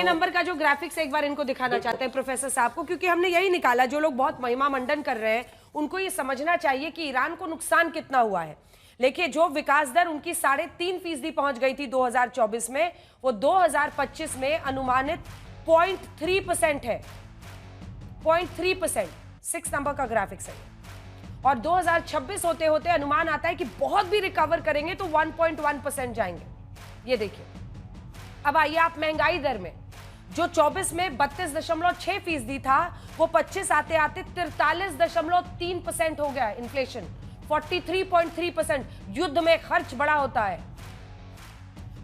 6 number का जो graphics एक बार इनको दिखाना चाहते हैं प्रोफेसर साहब को, क्योंकि हमने यही निकाला, जो लोग बहुत महिमा मंडन कर रहे हैं उनको ये समझना चाहिए कि ईरान को नुकसान कितना हुआ है। देखिए, जो विकास दर उनकी 3.5% पहुंच गई थी 2024 में, वो 2025 में अनुमानित 0.3% है। 0.3%, 6 नंबर का ग्राफिक्स है। और 2026 होते होते अनुमान आता है कि बहुत भी रिकवर करेंगे तो 1.1% जाएंगे। ये देखिए, अब आइए आप महंगाई दर में, जो 24 में 32.6% था, वो 25 आते आते 43.3% हो गया इन्फ्लेशन, 43.3%। युद्ध में खर्च बड़ा होता है।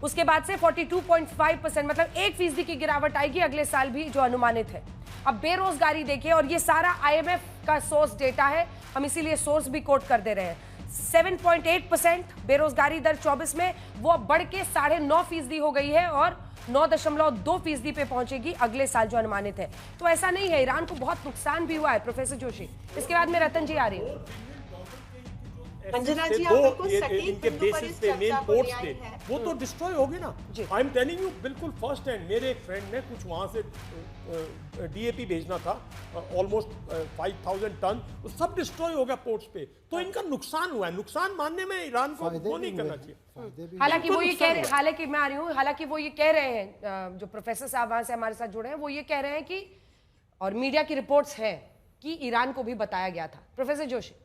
उसके बाद से 42.5%, मतलब 1% की गिरावट आएगी अगले साल भी, जो अनुमानित है। अब बेरोजगारी देखिए, और ये सारा IMF का सोर्स डेटा है, हम इसीलिए सोर्स भी कोट कर दे रहे हैं। 7.8% बेरोजगारी दर 24 में, वो बढ़ के 9.5% हो गई है और 9.2% पे पहुंचेगी अगले साल, जो अनुमानित है। तो ऐसा नहीं है, ईरान को बहुत नुकसान भी हुआ है प्रोफेसर जोशी। इसके बाद में रतन जी आ रही है। अंजना जी, इनके बेसिस पे, मेन पोर्ट्स पे, वो तो डिस्ट्रॉय हो गए ना। आई एम टेलिंग यू, बिल्कुल फर्स्ट हैंड। मेरे एक फ्रेंड ने कुछ वहां से DAP भेजना था, ऑलमोस्ट 5,000 टन, वो सब डिस्ट्रॉय हो गया पोर्ट्स पे। तो इनका नुकसान हुआ है। नुकसान मानने में ईरान को वो नहीं करना चाहिए। हालांकि वो ये कह रहे, हालांकि मैं आ रही हूँ, हालांकि वो ये कह रहे हैं, जो प्रोफेसर साहब वहां से हमारे साथ जुड़े हैं, वो ये कह रहे हैं कि, और मीडिया की रिपोर्ट्स हैं कि ईरान को भी बताया गया था। प्रोफेसर जोशी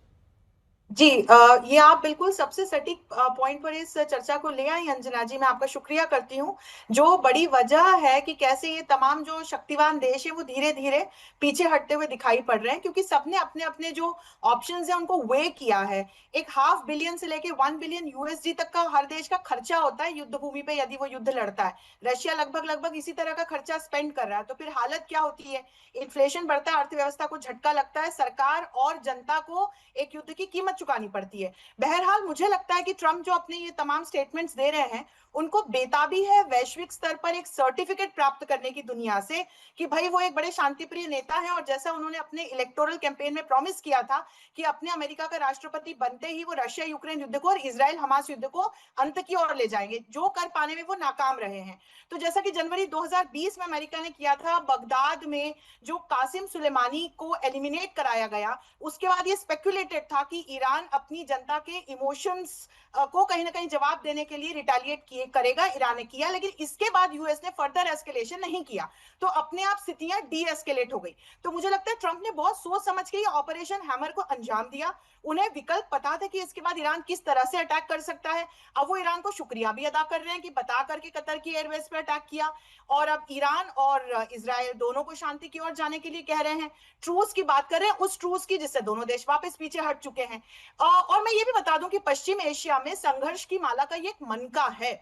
जी, ये आप बिल्कुल सबसे सटीक पॉइंट पर इस चर्चा को ले आई अंजना जी। मैं आपका शुक्रिया करती हूँ। जो बड़ी वजह है कि कैसे ये तमाम जो शक्तिवान देश है वो धीरे धीरे पीछे हटते हुए दिखाई पड़ रहे हैं, क्योंकि सबने अपने अपने जो ऑप्शंस हैं उनको वे किया है। एक $500 बिलियन से लेके $1 बिलियन USD तक का हर देश का खर्चा होता है युद्ध भूमि पे, यदि वो युद्ध लड़ता है। रशिया लगभग इसी तरह का खर्चा स्पेंड कर रहा है। तो फिर हालत क्या होती है? इन्फ्लेशन बढ़ता है, अर्थव्यवस्था को झटका लगता है, सरकार और जनता को एक युद्ध की कीमत चुकानी पड़ती है। बहरहाल मुझे लगता है कि ट्रंप जो अपने ये तमाम स्टेटमेंट्स दे रहे हैं, उनको बेताबी है वैश्विक स्तर पर एक सर्टिफिकेट प्राप्त करने की दुनिया से कि भाई वो एक बड़े शांतिप्रिय नेता हैं, और जैसा उन्होंने अपने इलेक्टोरल कैंपेन में प्रॉमिस किया था कि अपने अमेरिका का राष्ट्रपति बनते ही वो रशिया यूक्रेन युद्ध को और इजराइल हमास युद्ध को अंत की ओर ले जाएंगे, जो कर पाने में वो नाकाम रहे हैं। तो जैसा कि जनवरी 2020 में अमेरिका ने किया था, बगदाद में जो कासिम सुलेमानी को एलिमिनेट कराया गया, उसके बाद ये स्पेकुलेटेड था कि ईरान अपनी जनता के इमोशंस को कहीं ना कहीं जवाब देने के लिए रिटेलिएट करेगा। ईरान ने किया, लेकिन इसके बाद यूएस ने फर्दर एस्केलेशन नहीं किया, तो अपने आप स्थितियां डी एस्केलेट हो गई। तो मुझे लगता है ट्रंप ने बहुत सोच समझ के ये ऑपरेशन हैमर को अंजाम दिया। उन्हें विकल्प पता था कि इसके बाद ईरान किस तरह से अटैक कर सकता है। अब वो ईरान को शुक्रिया भी अदा कर रहे हैं कि बता करके कतर की एयरवेज पर अटैक किया, और अब ईरान और इजराइल दोनों को शांति की ओर जाने के लिए कह रहे हैं। ट्रूस की बात कर रहे हैं, उस ट्रूस की जिससे दोनों देश वापस पीछे हट चुके हैं। और मैं ये भी बता दूं कि पश्चिम एशिया में संघर्ष की माला का ये एक मनका है।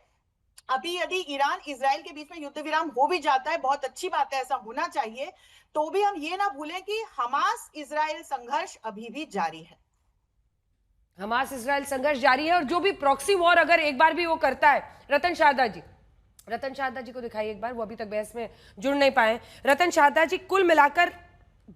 अभी यदि ईरान इजराइल के बीच में युद्ध विराम हो भी जाता है, बहुत अच्छी बात है, ऐसा होना चाहिए, तो भी हम ये ना भूलें कि हमास इजराइल संघर्ष अभी भी जारी है। हमास इजराइल संघर्ष जारी है, और जो भी प्रॉक्सी वॉर अगर एक बार भी वो करता है, रतन शारदा जी को दिखाइए एक बार, वो अभी तक बहस में जुड़ नहीं पाए। रतन शारदा जी, कुल मिलाकर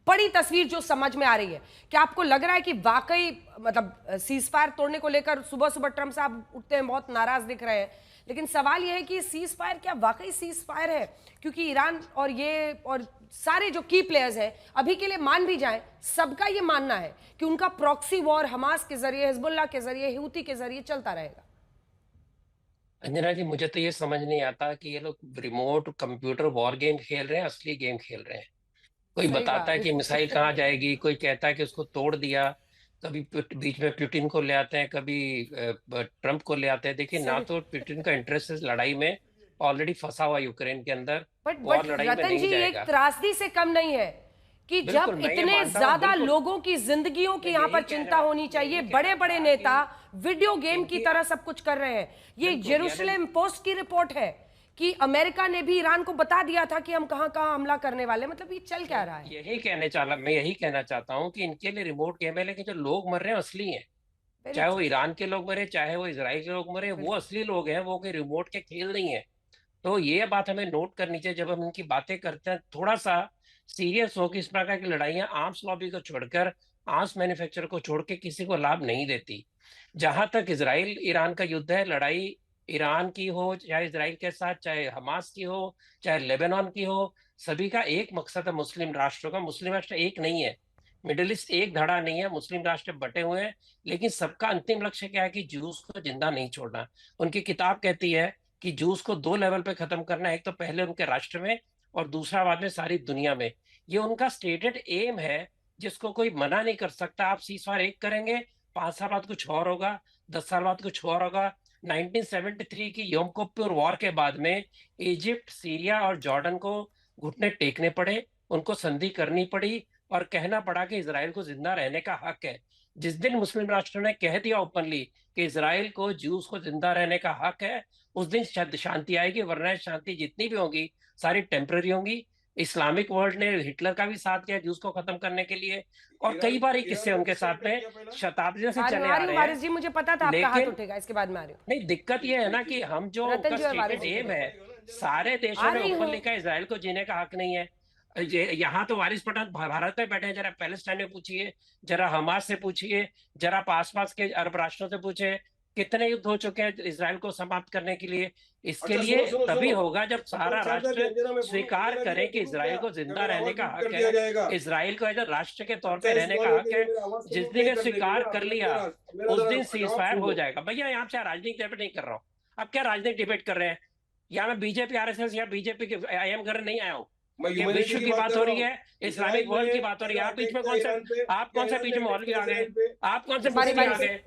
बड़ी तस्वीर जो समझ में आ रही है, क्या आपको लग रहा है कि वाकई, मतलब सीज फायर तोड़ने को लेकर सुबह सुबह ट्रंप साहब उठते हैं, बहुत नाराज दिख रहे हैं, लेकिन सवाल यह है कि सीज फायर क्या वाकई सीज फायर है? क्योंकि ईरान और सारे जो की प्लेयर्स हैं अभी के लिए मान भी जाएं, सबका ये मानना है कि उनका प्रॉक्सी वॉर हमास के जरिए, हिजबुल्लाह के जरिए, हूती के जरिए चलता रहेगा। अंजना जी, मुझे तो ये समझ नहीं आता कि ये लोग रिमोट कंप्यूटर वॉर गेम खेल रहे हैं, असली गेम खेल रहे हैं। कोई बताता है कि मिसाइल कहाँ जाएगी, कोई कहता है कि उसको तोड़ दिया, कभी बीच में पुतिन को ले आते हैं, कभी ट्रंप को ले आते हैं। देखिए, ना तो पुतिन का इंटरेस्ट है लड़ाई में, ऑलरेडी फंसा हुआ यूक्रेन के अंदर, बट रतन जी, एक त्रासदी से कम नहीं है कि जब इतने ज्यादा लोगों की जिंदगियों की यहाँ पर चिंता होनी चाहिए, बड़े बड़े नेता वीडियो गेम की तरह सब कुछ कर रहे हैं। ये जेरूसलम पोस्ट की रिपोर्ट है कि अमेरिका ने भी ईरान को बता दिया था कि हम कहां कहां हमला करने वाले। मतलब ये चल क्या रहा है? मैं यही कहना चाहता हूँ कि इनके लिए रिमोट गेम है, लेकिन जो लोग मर रहे हैं असली हैं। चाहे वो ईरान के लोग मरे, चाहे वो इजराइल के लोग मरे, वो असली लोग हैं, वो कोई रिमोट के खेल नहीं है। तो ये बात हमें नोट करनी चाहिए जब हम इनकी बातें करते हैं। थोड़ा सा सीरियस हो कि इस प्रकार की लड़ाइयां आर्म्स लॉबी को छोड़कर, आर्म्स मैन्युफैक्चर को छोड़ के किसी को लाभ नहीं देती। जहां तक इजराइल ईरान का युद्ध है, लड़ाई ईरान की हो, चाहे इसराइल के साथ, चाहे हमास की हो, चाहे लेबनान की हो, सभी का एक मकसद है मुस्लिम राष्ट्रों का। मुस्लिम राष्ट्र एक नहीं है, मिडिल ईस्ट एक धड़ा नहीं है, मुस्लिम राष्ट्र बटे हुए हैं, लेकिन सबका अंतिम लक्ष्य क्या है कि जूस को जिंदा नहीं छोड़ना। उनकी किताब कहती है कि जूस को 2 लेवल पे खत्म करना है, एक तो पहले उनके राष्ट्र में और दूसरा बाद में सारी दुनिया में। ये उनका स्टेटेड एम है जिसको कोई मना नहीं कर सकता। आप सीजफायर एक करेंगे, 5 साल बाद कुछ और होगा, 10 साल बाद कुछ और होगा। 1973 की योम किप्पुर वॉर के बाद में इजिप्ट, सीरिया और जॉर्डन को घुटने टेकने पड़े, उनको संधि करनी पड़ी और कहना पड़ा कि इजराइल को जिंदा रहने का हक है। जिस दिन मुस्लिम राष्ट्रों ने कह दिया ओपनली कि इजराइल को, ज्यूज को जिंदा रहने का हक है, उस दिन शांति आएगी, वरना शांति जितनी भी होगी सारी टेम्पररी होंगी। इस्लामिक वर्ल्ड ने हिटलर का भी साथ किया ज्यूज को खत्म करने के लिए, और कई बार किस्से उनके साथ में शताब्दियों से चले आ रहे वारिस जी, मुझे पता था आपका हाथ लेकिन उठेगा, इसके बाद में आ रही हूँ। नहीं, दिक्कत ये है ना कि हम जो रतन जी और वारिस स्टेटेड जी एम है, सारे देशों ने रही ऊपर हूँ। लिखा है इजराइल को जीने का हक नहीं है। यहाँ तो वारिस पठान भारत में बैठे हैं, जरा पैलेस्टाइन में पूछिए, जरा हमास से पूछिए, जरा आसपास के अरब राष्ट्रों से पूछिए, कितने युद्ध हो चुके हैं इजराइल को समाप्त करने के लिए। इसके लिए तभी होगा जब सारा राष्ट्र स्वीकार करे कि इजराइल को जिंदा रहने का हक है, इजराइल को एज राष्ट्र के तौर पे रहने का हक है। जिस दिन ये स्वीकार कर लिया उस दिन सीजफायर हो जाएगा। भैया यहाँ से राजनीतिक डिबेट नहीं कर रहा हूँ, अब क्या राजनीतिक डिबेट कर रहे हैं? या मैं बीजेपी आरएसएस या बीजेपी के आईएम घर नहीं आया हूँ। ये विश्व की बात हो रही है, इस्लामिक वर्ल्ड की बात हो रही है। आप बीच में आप कौन से बीच में मौलवी आ गए? आप कौन से मुस्लिम आ गए?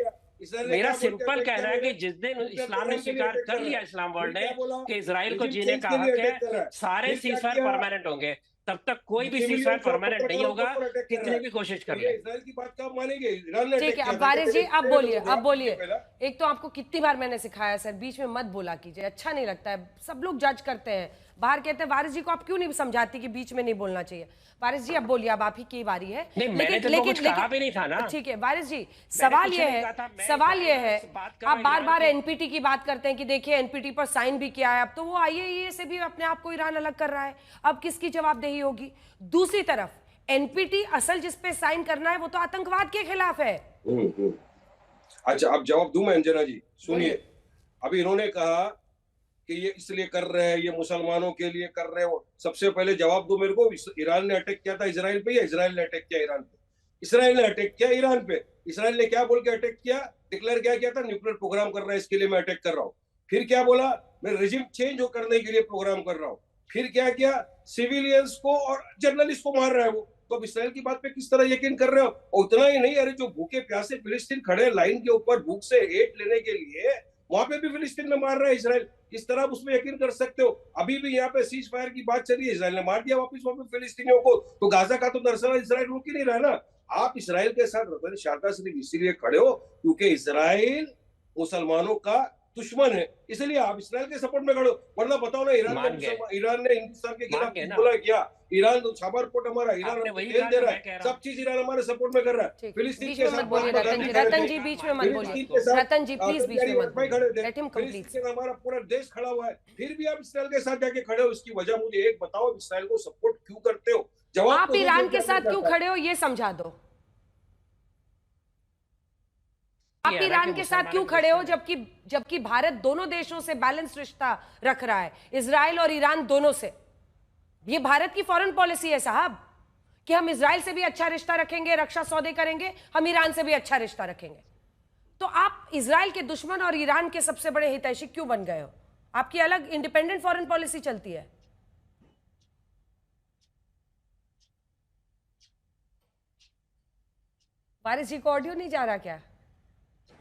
मेरा सिंपल कहना है कि जिस दिन इस्लाम ने स्वीकार कर लिया, इस्लाम वर्ल्ड ने, कि इजराइल को जीने का हक है, सारे सीजफायर परमानेंट होंगे। तब तक कोई भी सीजफायर परमानेंट नहीं होगा, कितनी भी कोशिश कर ले। इजराइल की बात कब मानेंगे? ईरान ने ठीक है, अब वारिस जी अब बोलिए, अब बोलिए। एक तो आपको कितनी बार मैंने सिखाया सर, बीच में मत बोला कीजिए, अच्छा नहीं लगता है। सब लोग जज करते हैं, बाहर कहते हैं वारिस जी को आप क्यों नहीं समझाती कि बीच में नहीं बोलना चाहिए। वारिस जी अब बोलिए, अब आप ही की बारी है। लेकिन ठीक है वारिस जी, सवाल ये है, आप बार बार एनपीटी की बात करते हैं कि देखिए एनपीटी पर साइन भी किया है, अब तो वो आईएईए से भी अपने आप को ईरान अलग कर रहा है, अब किसकी जवाबदेही होगी? दूसरी तरफ एनपीटी असल जिस पे साइन करना है वो तो आतंकवाद के खिलाफ है। अच्छा, अब जवाब दूं मैं अंजना जी? सुनिए, अभी इन्होंने कहा कि ये इसलिए कर रहे हैं, ये मुसलमानों के लिए कर रहे हो। सबसे पहले जवाब दो मेरे को, ईरान ने अटैक किया था इजराइल पे या इजराइल ने अटैक किया ईरान पे? इसराइल ने अटैक किया ईरान पे। इसराइल ने क्या बोल के अटैक किया, डिक्लेयर क्या किया था? न्यूक्लियर प्रोग्राम कर रहा है, इसके लिए मैं अटैक कर रहा हूँ। फिर क्या बोला? मैं रेजिम चेंज करने के लिए प्रोग्राम कर रहा हूँ। फिर क्या किया? सिविलियंस को और जर्नलिस्ट को मार रहा है वो। तो अब इसराइल की बात पे किस तरह यकीन कर रहे हो? और उतना ही नहीं, अरे जो भूखे प्यासे फिलिस्तीन खड़े लाइन के ऊपर भूख से एट लेने के लिए, वहां पे भी फिलिस्तीन में मार रहा है इसराइल। इस तरह उसमें यकीन कर सकते हो? अभी भी यहाँ पे सीज फायर की बात चल रही है, इसराइल ने मार दिया वापस वहां पे फिलिस्तीनियों को। तो गाजा का तो दरअसल इसराइल रुक ही नहीं रहा ना। आप इसराइल के साथ शारदा सिर्फ इसीलिए खड़े हो क्योंकि इसराइल मुसलमानों का दुश्मन है, इसलिए आप इसराइल के सपोर्ट में खड़े हो। वरना बताओ ना, ईरान ने हिंदुस्तान के खिलाफ बोला क्या? ईरान तो छापर पोट हमारा, ईरान तेल दे रहा है, सब चीज ईरान हमारे सपोर्ट में कर रहा है। फिलिस्तीन के साथ रतन जी बीच में मत बोलिए, रतन जी प्लीज बीच में मत बोलिए, लेट हिम कंप्लीट। हमारा पूरा देश खड़ा हुआ है, फिर भी आप इसराइल के साथ जाके खड़े हो। इसकी वजह मुझे एक बताओ, इसराइल को सपोर्ट क्यों करते हो? जवाब आप ईरान के साथ क्यों खड़े हो ये समझा दो। आप ईरान के साथ क्यों खड़े हो जबकि भारत दोनों देशों से बैलेंस रिश्ता रख रहा है, इजराइल और ईरान दोनों से। ये भारत की फॉरेन पॉलिसी है साहब कि हम इजराइल से भी अच्छा रिश्ता रखेंगे, रक्षा सौदे करेंगे, हम ईरान से भी अच्छा रिश्ता रखेंगे। तो आप इजराइल के दुश्मन और ईरान के सबसे बड़े हितैषी क्यों बन गए हो? आपकी अलग इंडिपेंडेंट फॉरेन पॉलिसी चलती है। वारिस जी को ऑडियो नहीं जा रहा क्या?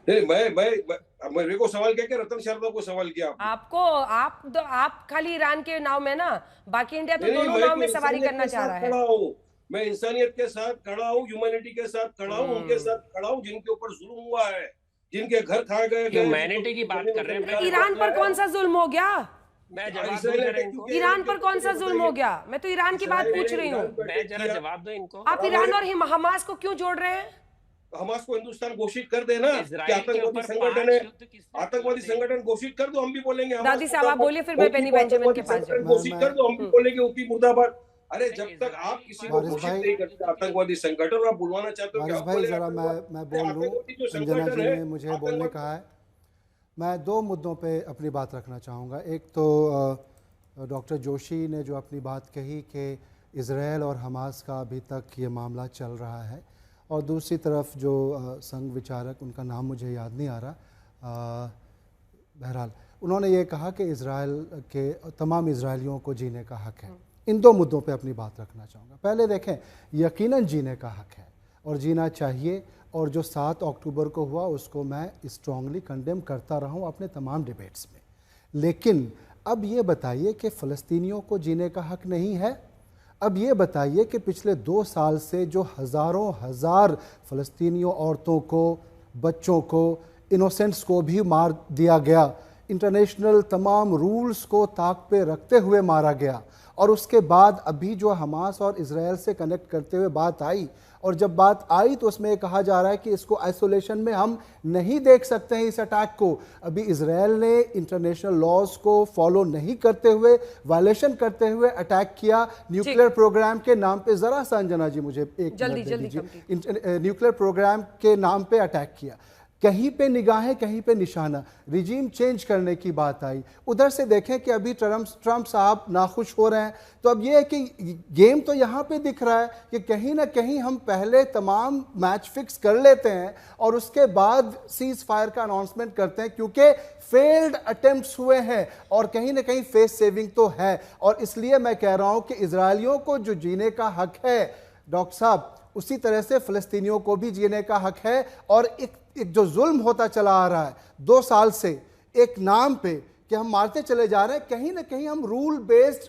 नहीं, मैं मेरे को सवाल क्या रतन शर्मा को सवाल किया आपको? आप खाली ईरान के नाव में ना, बाकी इंडिया तो दोनों नाव में सवारी करना चाह रहा है। मैं इंसानियत के साथ खड़ा हूँ, ह्यूमैनिटी के साथ खड़ा हूँ, उनके साथ खड़ा हूँ जिनके ऊपर जुल्म हुआ है, जिनके घर खाए गए। ह्यूमैनिटी की बात कर रहे हैं। ईरान पर कौन सा जुल्म हो गया? ईरान पर कौन सा जुल्म हो गया? मैं तो ईरान की बात पूछ रही हूँ। मैं जरा जवाब दो इनको। आप ईरान और हमास को क्यों जोड़ रहे हैं? हमास को हिंदुस्तान घोषित कर देना कि आतंकवादी संगठन है, आतंकवादी संगठन घोषित कर दो, हम भी बोलेंगे। दादी साहब आप बोलिए, फिर मैं बेनी बेंजामिन के पास जाऊंगा। घोषित कर दो, हम भी बोलेंगे ऊपी मुर्दाबाद। अरे जब तक आप किसी को घोषित नहीं करते आतंकवादी संगठन, आप बुलवाना चाहते हो? वारिस भाई जरा मैं बोल लूं, अंजना जी ने मुझे बोलने कहा है। मैं दो मुद्दों पे अपनी बात रखना चाहूँगा। एक तो डॉक्टर जोशी ने जो अपनी बात कही कि इज़राइल और हमास का अभी तक ये मामला चल रहा है, और दूसरी तरफ जो संघ विचारक, उनका नाम मुझे याद नहीं आ रहा, बहरहाल उन्होंने ये कहा कि इज़राइल के तमाम इज़राइलियों को जीने का हक़ है। इन दो मुद्दों पे अपनी बात रखना चाहूँगा। पहले देखें, यकीनन जीने का हक़ है और जीना चाहिए, और जो 7 अक्टूबर को हुआ उसको मैं स्ट्रांगली कंडेम करता रहा हूँ अपने तमाम डिबेट्स में। लेकिन अब ये बताइए कि फ़लस्तीनियों को जीने का हक़ नहीं है? अब ये बताइए कि पिछले 2 साल से जो हज़ारों हज़ार फ़लस्तीनियों औरतों को, बच्चों को, इनोसेंट्स को भी मार दिया गया, इंटरनेशनल तमाम रूल्स को ताक पे रखते हुए मारा गया, और उसके बाद अभी जो हमास और इज़राइल से कनेक्ट करते हुए बात आई, और जब बात आई तो उसमें कहा जा रहा है कि इसको आइसोलेशन में हम नहीं देख सकते हैं इस अटैक को। अभी इज़राइल ने इंटरनेशनल लॉज को फॉलो नहीं करते हुए, वायलेशन करते हुए अटैक किया न्यूक्लियर प्रोग्राम के नाम पे। ज़रा सा अंजना जी मुझे एक जल्दी मिनट दे जल्दी दीजिए। न्यूक्लियर प्रोग्राम के नाम पे अटैक किया, कहीं पे निगाहें कहीं पे निशाना, रिजीम चेंज करने की बात आई। उधर से देखें कि अभी ट्रम्प साहब नाखुश हो रहे हैं, तो अब ये है कि गेम तो यहाँ पे दिख रहा है कि कहीं ना कहीं हम पहले तमाम मैच फिक्स कर लेते हैं और उसके बाद सीज फायर का अनाउंसमेंट करते हैं, क्योंकि फेल्ड अटेम्प्ट्स हुए हैं और कहीं ना कहीं फेस सेविंग तो है। और इसलिए मैं कह रहा हूँ कि इजरायलियों को जो जीने का हक है डॉक्टर साहब, उसी तरह से फ़लस्तीनियों को भी जीने का हक है। और एक जो जुल्म होता चला आ रहा है 2 साल से एक नाम पे कि हम मारते चले जा रहे हैं, कहीं ना कहीं हम रूल बेस्ड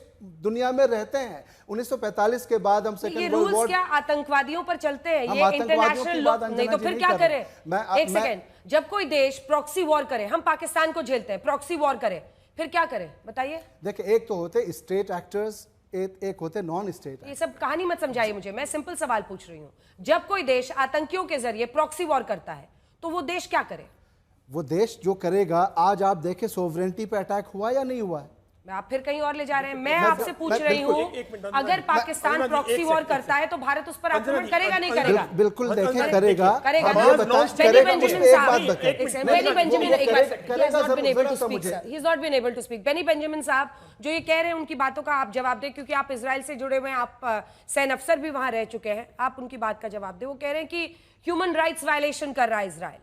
दुनिया में रहते हैं। 1945 के बाद हम सेकंड वर्ल्ड वॉर, क्या आतंकवादियों पर चलते हैं? ये इंटरनेशनल लॉ नहीं तो फिर क्या करें? एक सेकंड, जब कोई देश प्रॉक्सी वॉर करे, हम पाकिस्तान को झेलते हैं, प्रॉक्सी वॉर करे, फिर क्या करें बताइए? देखिए, एक तो होते स्टेट एक्टर्स, एक होते नॉन स्टेट। ये सब कहानी मत समझाइए मुझे, मैं सिंपल सवाल पूछ रही हूँ। जब कोई देश आतंकियों के जरिए प्रॉक्सी वॉर करता है तो वो देश क्या करे? वो देश जो करेगा, आज आप देखें सोवरेनिटी पे अटैक हुआ या नहीं हुआ है? आप फिर कहीं और ले जा रहे हैं। मैं आपसे पूछ रही हूँ, अगर पाकिस्तान प्रॉक्सी वॉर करता है तो भारत उस पर आक्रमण करेगा नहीं करेगा? बिल्कुल देखें, करेगा। करेगा बेनी बेंजामिन साहब जो ये कह रहे हैं, उनकी बातों का आप जवाब दें, क्योंकि आप इजराइल से जुड़े हुए हैं, आप सैन्य अफसर भी वहां रह चुके हैं। आप उनकी बात का जवाब दें। वो कह रहे हैं कि ह्यूमन राइट्स वायलेशन कर रहा है इजराइल।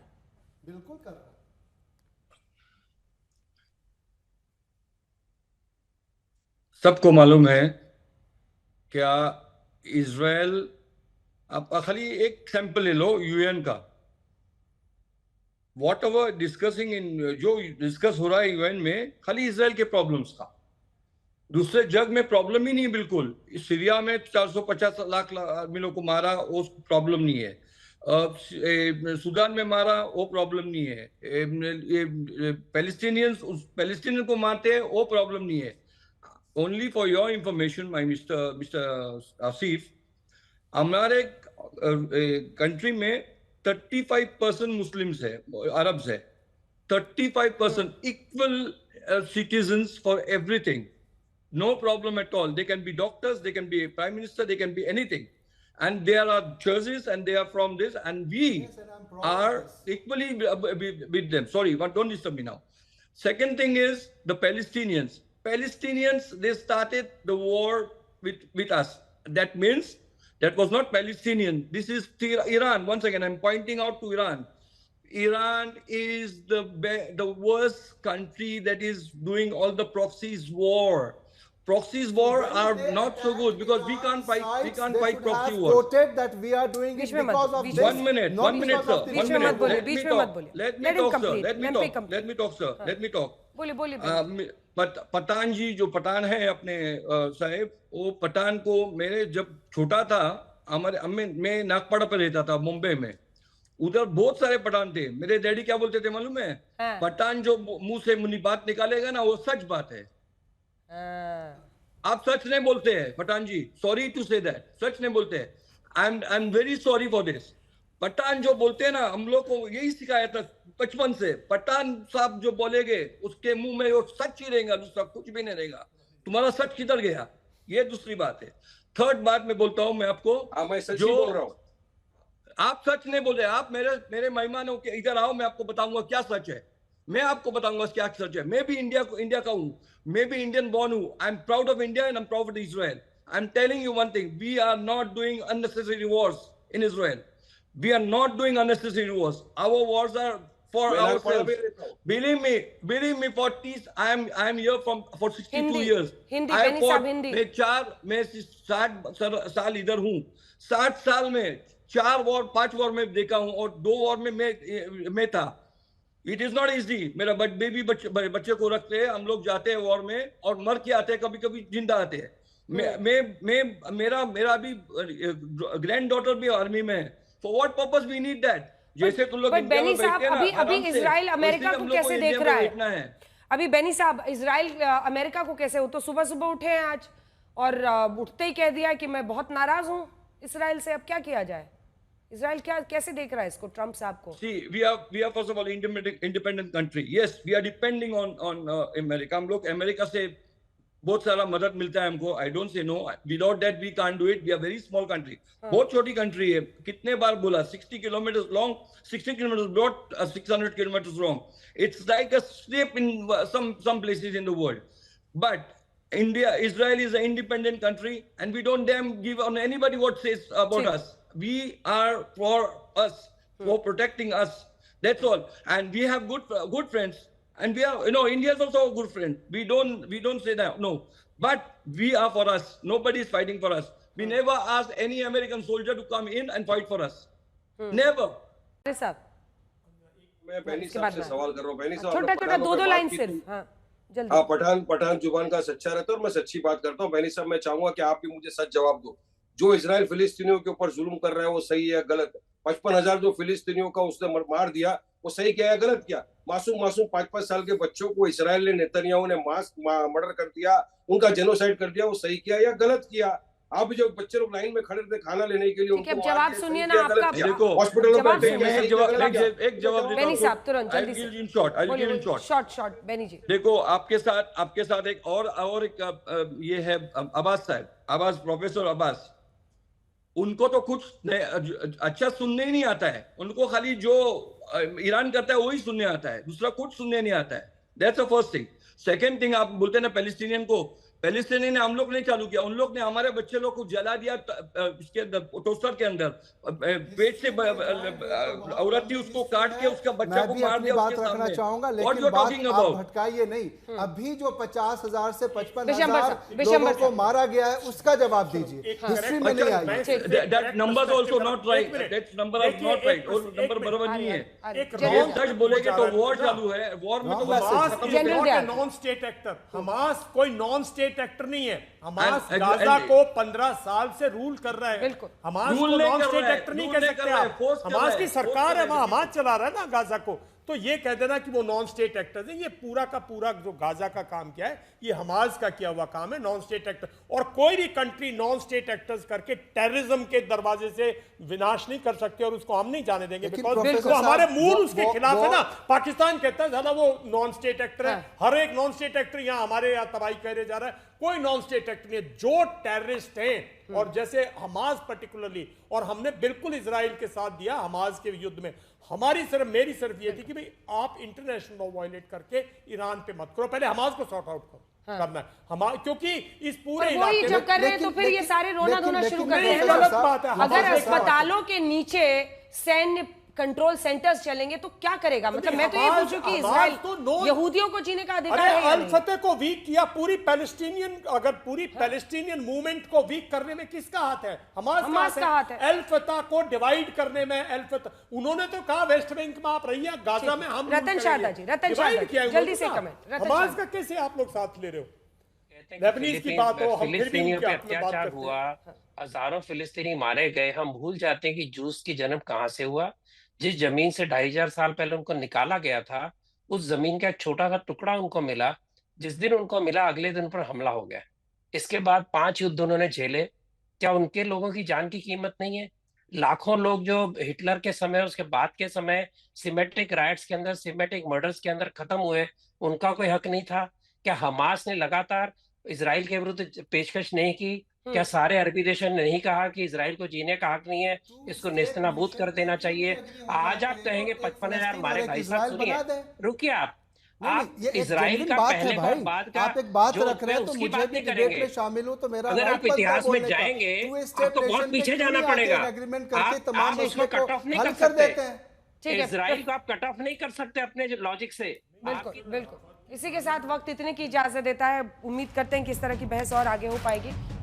बिल्कुल कर रहा है। सबको मालूम है क्या इजराइल, आप खाली एक सैंपल ले लो यूएन का, वॉट एवर डिस्कसिंग इन, जो डिस्कस हो रहा है यूएन में, खाली इजराइल के प्रॉब्लम्स का, दूसरे जग में प्रॉब्लम ही नहीं। बिल्कुल सीरिया में 450 लाख आदमियों को मारा, वो प्रॉब्लम नहीं है। सूडान में मारा, वो प्रॉब्लम नहीं है। पैलेस्टीनियन को मारते हैं, वो प्रॉब्लम नहीं है। Only for your information, my Mr. Asif, हमारे कंट्री में 35% मुस्लिम्स है, अरब्स है, 35% equal citizens for everything, no problem at all. They can be doctors, they can be a prime minister, they can be anything, and they are churches and they are from this, and we are equally with them. Sorry, don't disturb me now. Second thing is the Palestinians, they started the war with us. That means that was not Palestinian. This is Iran. Once again, I'm pointing out to Iran. Iran is the worst country that is doing all the proxies war. Proxies war are not so good because we can't fight proxy wars. That we are doing it because of this. 1 minute, sir. 1 minute. Let me talk, sir. Let me talk. बोलिए। पठान जी, जो पठान है अपने साहेब, वो पठान को मेरे जब छोटा था, हमारे मैं नागपाड़ा पे रहता था मुंबई में, उधर बहुत सारे पठान थे। मेरे डैडी क्या बोलते थे मालूम है? पठान जो मुंह से मुनी बात निकालेगा ना, वो सच बात है। आप सच नहीं बोलते हैं Pathan ji, sorry to say that, सच नहीं बोलते हैं। I am very sorry for this. Pathan जो बोलते हैं ना, हम लोग को यही सिखाया था बचपन से। पठान साहब जो बोलेंगे उसके मुंह में वो सच ही रहेगा, दूसरा कुछ भी नहीं रहेगा। तुम्हारा सच किधर गया? ये दूसरी बात है। थर्ड बात मैं बोलता हूं मैं आपको, मैं सच ही बोल रहा हूं। आप सच नहीं बोल रहे। आप मेरे मेहमानों के इधर आओ, मैं आपको बताऊंगा क्या सच है। मैं आपको बताऊंगा क्या सच है। मैं भी इंडिया का हूँ, मैं भी इंडियन बॉर्न हूँ। I am proud of India and I am proud of Israel. I am telling you one thing, we are not doing unnecessary wars in Israel. We are not doing unnecessary wars. Our wars are for ourselves. Believe me, I am here for 62 years. Hindi I बेनी fought, साहब हिंदी। मैं 60 साल इधर हूँ। 60 साल में 5 war में देखा हूँ और 2 वॉर में मैं था। It is not easy. मेरा बेबी बच्चे को रखते हैं, हम लोग जाते हैं वॉर में और मर के आते हैं, कभी कभी जिंदा आते हैं। मेरा अभी ग्रैंड डॉटर भी आर्मी में है। For what purpose we need that? जैसे तुम लोग बट बेनी साहब अभी इजराइल अमेरिका को कैसे देख रहा है? अभी बेनी साहब इजराइल अमेरिका को कैसे, वो तो सुबह सुबह उठे हैं आज और उठते ही कह दिया कि मैं बहुत नाराज हूँ इसराइल से। अब क्या किया जाए? इजराइल क्या कैसे देख रहा है इसको, ट्रम्प साहब को? See, we are first of all independent country. Yes, we are depending on America. हम लोग अमेरिका से बहुत सारा मदद मिलता है हमको। I don't say no, without that we can't do it. We are very small country. बहुत छोटी कंट्री है। कितने बार बोला, 60 kilometre long, 60 kilometre broad, 600 kilometre long. It's like a step in some places in the world. But Israel is an independent country and we don't damn give on anybody what says about us. We are for us, for protecting us. That's all. And we have good friends. And we are, India is also a good friend. We don't say that, no. But we are for us. Nobody is fighting for us. We never asked any American soldier to come in and fight for us. Never. साहब मैं बेनी साहब से सवाल कर रहा हूँ। बेनी साहब, छोटा 2 लाइन सिर्फ। हाँ जल्दी। हाँ, पठान जुबान का सच्चा रहता है और मैं सच्ची बात करता हूँ। बेनी साहब, मैं चाहूंगा कि आप भी मुझे सच जवाब दो। जो इजराइल फिलिस्तीनियों के ऊपर जुल्म कर रहा है वो सही है गलत? 55,000 जो फिलिस्तीनियों का उसने मार दिया, वो सही क्या है गलत क्या? मासूम 5-5 साल के बच्चों को इजराइल ने, नेतन्याहू ने मर्डर कर दिया, उनका जेनोसाइड कर दिया, वो सही किया या गलत किया? आप जो बच्चे लोग लाइन में खड़े थे खाना लेने के लिए, उनको जवाब सुनिए ना आपका। देखो हॉस्पिटलों में एक जवाब बेनी साहब तुरंत जल्दी से। शॉर्ट बेनी जी। देखो, आपके साथ एक और एक ये है अब्बास, प्रोफेसर अब्बास। उनको तो कुछ अच्छा सुनने ही नहीं आता है। उनको खाली जो ईरान करता है वही सुनने आता है, दूसरा कुछ सुनने नहीं आता है। That's the first thing. Second thing, आप बोलते हैं ना पैलेस्टीनियन ने हम लोग नहीं चालू किया, उन लोग ने हमारे बच्चे लोग को जला दिया इसके टोस्टर के अंदर। पेट से औरत थी, उसको काट के उसका बच्चा को मार दिया। बात रखना चाहूंगा, लेकिन बात आप भटकाइए नहीं। अभी जो 50,000 से 55,000 लोगों को मारा गया है उसका जवाब दीजिए। हिस्ट्री में नहीं आई। That number also not right. That number is not right. और नंबर बराबर नहीं है। सच बोलेंगे तो वॉर चालू है। वॉर में तो नॉन स्टेट एक्टर, हमास कोई नॉन स्टेट एक्टर नहीं है। हमास गाजा को 15 साल से रूल कर रहा है। हमास को नॉन स्टेट एक्टर नहीं कह सकते आप। हमास की सरकार है, वहां हमास चला रहा है ना गाजा को। तो ये कह देना कि वो नॉन स्टेट एक्टर्स हैं, ये पूरा का पूरा जो गाजा का काम किया है ये हमास का किया हुआ काम है, नॉन स्टेट एक्टर। और कोई भी कंट्री नॉन स्टेट एक्टर्स करके टेररिज्म के दरवाजे से विनाश नहीं कर सकते और उसको हम नहीं जाने देंगे, बिकॉज वो हमारे मूल उसके खिलाफ है ना। पाकिस्तान कहता है ज्यादा वो नॉन स्टेट एक्टर है, हर एक नॉन स्टेट एक्टर यहाँ हमारे यहाँ तबाही करे जा रहा है। कोई नॉन स्टेट एक्टर नहीं है। जो टेररिस्ट हैं और जैसे हमास पर्टिकुलरली, और हमने बिल्कुल इजराइल के साथ दिया हमास के युद्ध में। मेरी सिर्फ ये थी कि भाई आप इंटरनेशनल लॉ वायलेट करके ईरान पे मत करो, पहले हमास को सॉर्ट आउट करो। करना है क्योंकि इस पूरे इलाके जब कर रहे हैं तो फिर ये सारे रोना धोना शुरू कर रहे हैं। गलत बात है। अगर अस्पतालों के नीचे सैन्य कंट्रोल सेंटर्स चलेंगे तो क्या करेगा? मतलब मैं तो ये पूछूं कि इजराइल यहूदियों को जीने का अधिकार है? अल फतह को वीक किया, पूरी पैलेस्टीनियन मूवमेंट को वीक करने में किसका हाथ है? हमास का हाथ है। अल फतह को डिवाइड करने में उन्होंने तो कहा वेस्ट बैंक में आप रहिए, गाजा में हम। रतन शारदा जी जल्दी से कमेंट। हमास का कैसे आप लोग साथ ले रहे हो? लेबनीज की बात हो, हम फिर भी उनके हक में बात करते हुआ, हजारों फिलिस्तीनी मारे गए। हम भूल जाते हैं कि जूस की जन्म कहां से हुआ। जिस जमीन से 2500 साल पहले उनको निकाला गया था, उस जमीन का एक छोटा सा टुकड़ा उनको मिला। जिस दिन उनको मिला अगले दिन पर हमला हो गया। इसके बाद 5 युद्ध उन्होंने झेले। क्या उनके लोगों की जान की कीमत नहीं है? लाखों लोग जो हिटलर के समय, उसके बाद के समय सिमेट्रिक राइट्स के अंदर, सिमेट्रिक मर्डर्स के अंदर खत्म हुए, उनका कोई हक नहीं था? क्या हमास ने लगातार इजराइल के विरुद्ध पेशकश नहीं की? क्या सारे अरबी देशों ने नहीं कहा कि इजराइल को जीने का हक नहीं है, इसको नेस्तनाबूद कर देना चाहिए? आज आप कहेंगे 55,000 मारे। भाई साहब सुनिए, रुकिए आप इजराइल का पहले का बाद का आप एक बात जो रख रहे हैं तो उसकी मुझे बात भी नहीं डिबेट करेंगे। में शामिल हूं तो मेरा अगर आप इतिहास में जाएंगे आपको बहुत पीछे जाना पड़ेगा। आप उसको कट ऑफ नहीं कर सकते, ठीक है, इजराइल को आप कट ऑफ नहीं कर सकते अपने लॉजिक से। बिल्कुल बिल्कुल। इसी के साथ वक्त इतने की इजाजत देता है। उम्मीद करते हैं कि इस तरह की बहस और आगे हो पाएगी।